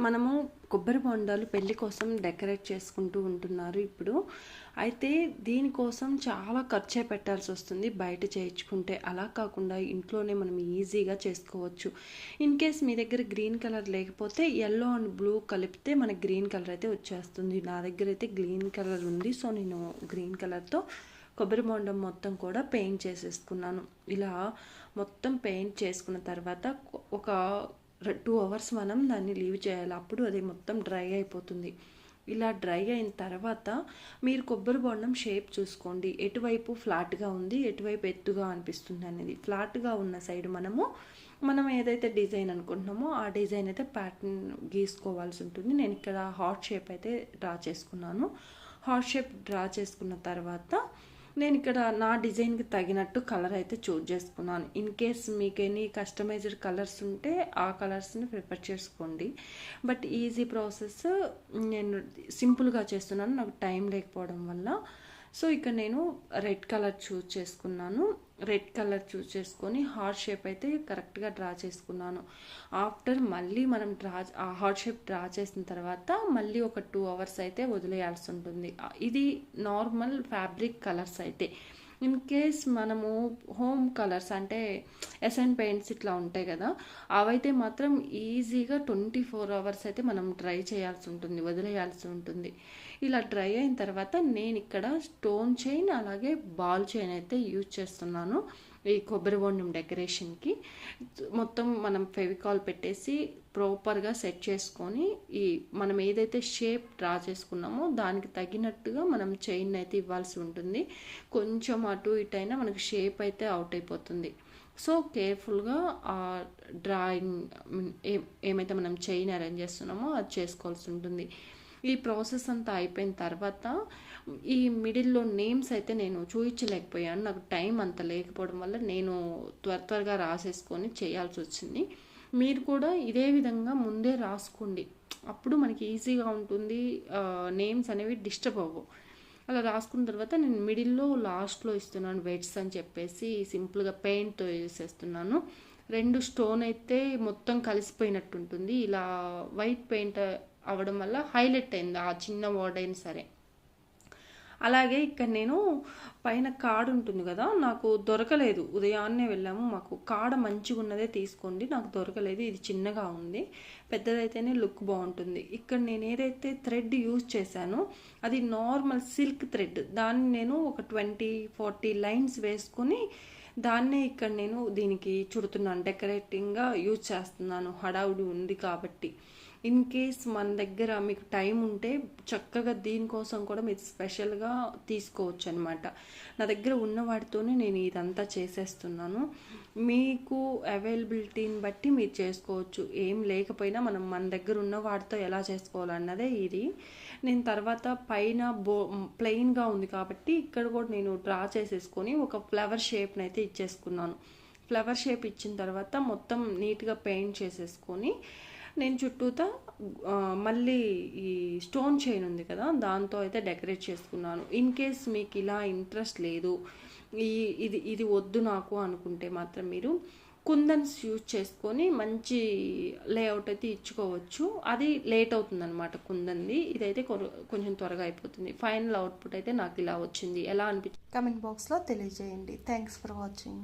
మనము కొబ్బరి బొండాలు పెళ్లి కోసం డెకరేట్ చేసుకుంటూ ఉంటున్నారు ఇప్పుడు. అయితే దీనికోసం చాలా ఖర్చే పెట్టాల్సి వస్తుంది బయట చేయించుకుంటే. అలా కాకుండా ఇంట్లోనే మనం ఈజీగా చేసుకోవచ్చు. ఇన్ కేస్ మీ దగ్గర గ్రీన్ కలర్ లేకపోతే ఎల్లో అండ్ బ్లూ కలిపితే మనకి గ్రీన్ కలర్ అయితే వచ్చేస్తుంది. నా దగ్గర అయితే గ్రీన్ కలర్ ఉంది, సో నేను గ్రీన్ కలర్తో కొబ్బరి బొండం మొత్తం కూడా పెయింట్ చేసేసుకున్నాను. ఇలా మొత్తం పెయింట్ చేసుకున్న తర్వాత ఒక 2 అవర్స్ మనం దాన్ని లీవ్ చేయాలి. అప్పుడు అది మొత్తం డ్రై అయిపోతుంది. ఇలా డ్రై అయిన తర్వాత మీరు కొబ్బరి బొండం షేప్ చూసుకోండి. ఎటువైపు ఫ్లాట్గా ఉంది, ఎటువైపు ఎత్తుగా అనిపిస్తుంది అనేది. ఫ్లాట్గా ఉన్న సైడ్ మనం ఏదైతే డిజైన్ అనుకుంటున్నామో ఆ డిజైన్ అయితే ప్యాటర్న్ గీసుకోవాల్సి ఉంటుంది. నేను ఇక్కడ హార్ట్ షేప్ అయితే డ్రా చేసుకున్నాను. హార్ట్ షేప్ డ్రా చేసుకున్న తర్వాత నేను ఇక్కడ నా డిజైన్కి తగినట్టు కలర్ అయితే చూజ్ చేసుకున్నాను. ఇన్ కేస్ మీకు ఎనీ కస్టమైజ్డ్ కలర్స్ ఉంటే ఆ కలర్స్ని ప్రిఫర్ చేసుకోండి. బట్ ఈజీ ప్రాసెస్, నేను సింపుల్గా చేస్తున్నాను నాకు టైం లేకపోవడం వల్ల. సో ఇక్కడ నేను రెడ్ కలర్ చూజ్ చేసుకున్నాను. రెడ్ కలర్ చూజ్ చేసుకొని హార్ట్ షేప్ అయితే కరెక్ట్గా డ్రా చేసుకున్నాను. ఆఫ్టర్ మళ్ళీ మనం ఆ హార్ట్ షేప్ డ్రా చేసిన తర్వాత మళ్ళీ ఒక 2 అవర్స్ అయితే వదిలేయాల్సి ఉంటుంది. ఇది నార్మల్ ఫ్యాబ్రిక్ కలర్స్ అయితే. ఇన్ కేస్ మనము హోమ్ కలర్స్ అంటే ఎసెంట్ పెయింట్స్ ఇట్లా ఉంటాయి కదా, అవైతే మాత్రం ఈజీగా 24 అవర్స్ అయితే మనం డ్రై చేయాల్సి ఉంటుంది, వదిలేయాల్సి ఉంటుంది. ఇలా డ్రై అయిన తర్వాత నేను ఇక్కడ స్టోన్ చైన్ అలాగే బాల్ చైన్ అయితే యూజ్ చేస్తున్నాను ఈ కొబ్బరి బొండం డెకరేషన్కి. మొత్తం మనం ఫెవికాల్ పెట్టేసి ప్రాపర్గా సెట్ చేసుకొని మనం ఏదైతే షేప్ డ్రా చేసుకున్నామో దానికి తగినట్టుగా మనం చైన్ అయితే ఇవ్వాల్సి ఉంటుంది. కొంచెం అటు ఇటు అయినా మనకి షేప్ అయితే అవుట్ అయిపోతుంది. సో కేర్ఫుల్గా ఆ డ్రాయింగ్ ఏమైతే మనం చైన్ అరేంజ్ చేస్తున్నామో అది చేసుకోవాల్సి ఉంటుంది. ఈ ప్రాసెస్ అంతా అయిపోయిన తర్వాత ఈ మిడిల్లో నేమ్స్ అయితే నేను చూపించలేకపోయాను. నాకు టైం అంత లేకపోవడం వల్ల నేను త్వరగా రాసేసుకొని చేయాల్సి వచ్చింది. మీరు కూడా ఇదే విధంగా ముందే రాసుకోండి, అప్పుడు మనకి ఈజీగా ఉంటుంది. నేమ్స్ అనేవి డిస్టర్బ్ అవ్వవు. అలా రాసుకున్న తర్వాత నేను మిడిల్లో లాస్ట్లో ఇస్తున్నాను వెడ్స్ అని చెప్పేసి సింపుల్గా పెయింట్తో వేసేస్తున్నాను. 2 స్టోన్ అయితే మొత్తం కలిసిపోయినట్టు ఉంటుంది. ఇలా వైట్ పెయింట్ అవ్వడం వల్ల హైలైట్ అయింది ఆ చిన్న వర్డ్ అయినా సరే. అలాగే ఇక్కడ నేను పైన కాడ ఉంటుంది కదా, నాకు దొరకలేదు. ఉదయాన్నే వెళ్ళాము, మాకు కాడ మంచిగా ఉన్నదే తీసుకోండి, నాకు దొరకలేదు. ఇది చిన్నగా ఉంది, పెద్దదైతేనే లుక్ బాగుంటుంది. ఇక్కడ నేను ఏదైతే థ్రెడ్ యూజ్ చేశానో అది నార్మల్ సిల్క్ థ్రెడ్. దాన్ని నేను ఒక 20-40 లైన్స్ వేసుకొని దాన్నే ఇక్కడ నేను దీనికి చుడుతున్నాను. డెకరేటింగ్గా యూజ్ చేస్తున్నాను, హడావుడి ఉంది కాబట్టి. ఇన్ కేస్ మన దగ్గర మీకు టైం ఉంటే చక్కగా దీనికోసం కూడా మీరు స్పెషల్గా తీసుకోవచ్చు అనమాట. నా దగ్గర ఉన్న వాటితోనే నేను ఇదంతా చేసేస్తున్నాను. మీకు అవైలబిలిటీని బట్టి మీరు చేసుకోవచ్చు. ఏం లేకపోయినా మన దగ్గర ఉన్న వాటితో ఎలా చేసుకోవాలన్నదే ఇది. నేను తర్వాత పైన ప్లెయిన్గా ఉంది కాబట్టి ఇక్కడ కూడా నేను డ్రా చేసేసుకొని ఒక ఫ్లవర్ షేప్ని అయితే ఇచ్చేసుకున్నాను. ఫ్లవర్ షేప్ ఇచ్చిన తర్వాత మొత్తం నీట్గా పెయింట్ చేసేసుకొని నేను చుట్టూతా మళ్ళీ ఈ స్టోన్ చైన్ ఉంది కదా దాంతో అయితే డెకరేట్ చేసుకున్నాను. ఇన్ కేస్ మీకు ఇలా ఇంట్రెస్ట్ లేదు, ఇది వద్దు నాకు అనుకుంటే మాత్రం మీరు కుందన్స్ యూజ్ చేసుకొని మంచి లేఅవుట్ అయితే ఇచ్చుకోవచ్చు. అది లేట్ అవుతుంది అనమాట కుందన్ది. ఇదైతే కొంచెం త్వరగా అయిపోతుంది. ఫైనల్ అవుట్పుట్ అయితే నాకు ఇలా వచ్చింది. ఎలా అనిపించింది కామెంట్ బాక్స్లో తెలియజేయండి. Thanks for watching.